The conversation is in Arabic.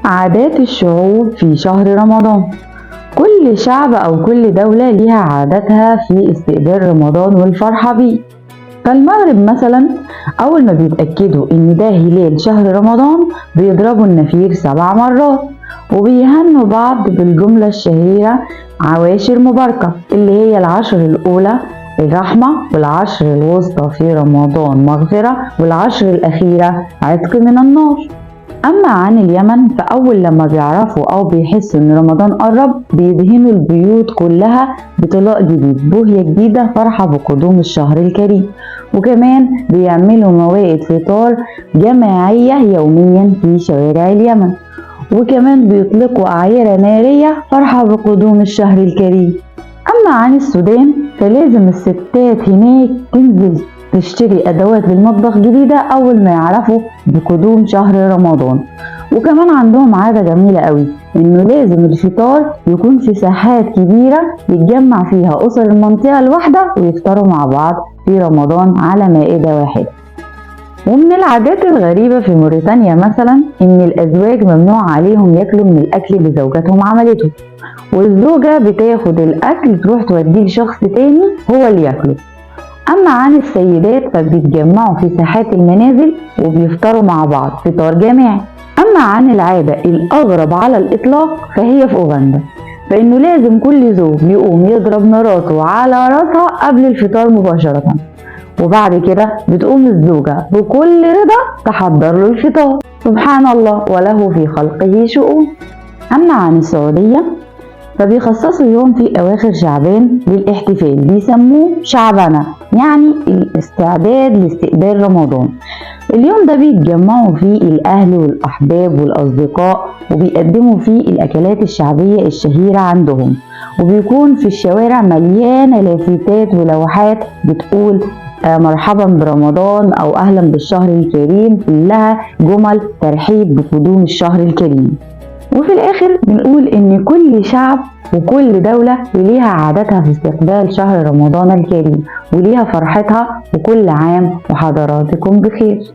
عادات الشعوب في شهر رمضان. كل شعب أو كل دولة ليها عاداتها في استقبال رمضان والفرحة بيه. فالمغرب مثلا أول ما بيتأكدوا إن ده هلال شهر رمضان بيضربوا النفير 7 مرات وبيهنوا بعض بالجملة الشهيرة عواشر مباركة، اللي هي العشر الأولى الرحمة، والعشر الوسطى في رمضان مغفرة، والعشر الأخيرة عتق من النار. أما عن اليمن فأول لما بيعرفوا أو بيحسوا إن رمضان قرب بيدهنوا البيوت كلها بطلاء جديد، بوهية جديدة فرحة بقدوم الشهر الكريم. وكمان بيعملوا موائد فطار جماعية يوميا في شوارع اليمن، وكمان بيطلقوا أعيرة نارية فرحة بقدوم الشهر الكريم. أما عن السودان فلازم الستات هناك تنزل تشتري أدوات للمطبخ جديدة أول ما يعرفوا بقدوم شهر رمضان. وكمان عندهم عادة جميلة قوي، إنه لازم الفطار يكون في ساحات كبيرة يتجمع فيها أسر المنطقة الواحدة ويفطروا مع بعض في رمضان على مائدة واحدة. ومن العادات الغريبة في موريتانيا مثلا إن الأزواج ممنوع عليهم ياكلوا من الأكل اللي زوجاتهم عملته، والزوجة بتاخد الأكل تروح توديه لشخص تاني هو اللي ياكله. أما عن السيدات فبيتجمعوا في ساحات المنازل وبيفطروا مع بعض فطار جماعي. أما عن العادة الأغرب على الإطلاق فهي في أوغندا، فإنه لازم كل زوج يقوم يضرب مراته على راسها قبل الفطار مباشرة، وبعد كده بتقوم الزوجة بكل رضا تحضر له الفطار. سبحان الله وله في خلقه شؤون. أما عن السعودية فبيخصصوا يوم في أواخر شعبان للاحتفال بيسموه شعبنة، يعني الاستعداد لاستقبال رمضان. اليوم ده بيتجمعوا فيه الأهل والأحباب والأصدقاء وبيقدموا فيه الأكلات الشعبية الشهيرة عندهم، وبيكون في الشوارع مليانة لافتات ولوحات بتقول مرحبا برمضان أو أهلا بالشهر الكريم، كلها جمل ترحيب بقدوم الشهر الكريم. وفي الآخر بنقول إن كل شعب وكل دولة ليها عاداتها في استقبال شهر رمضان الكريم وليها فرحتها، وكل عام وحضراتكم بخير.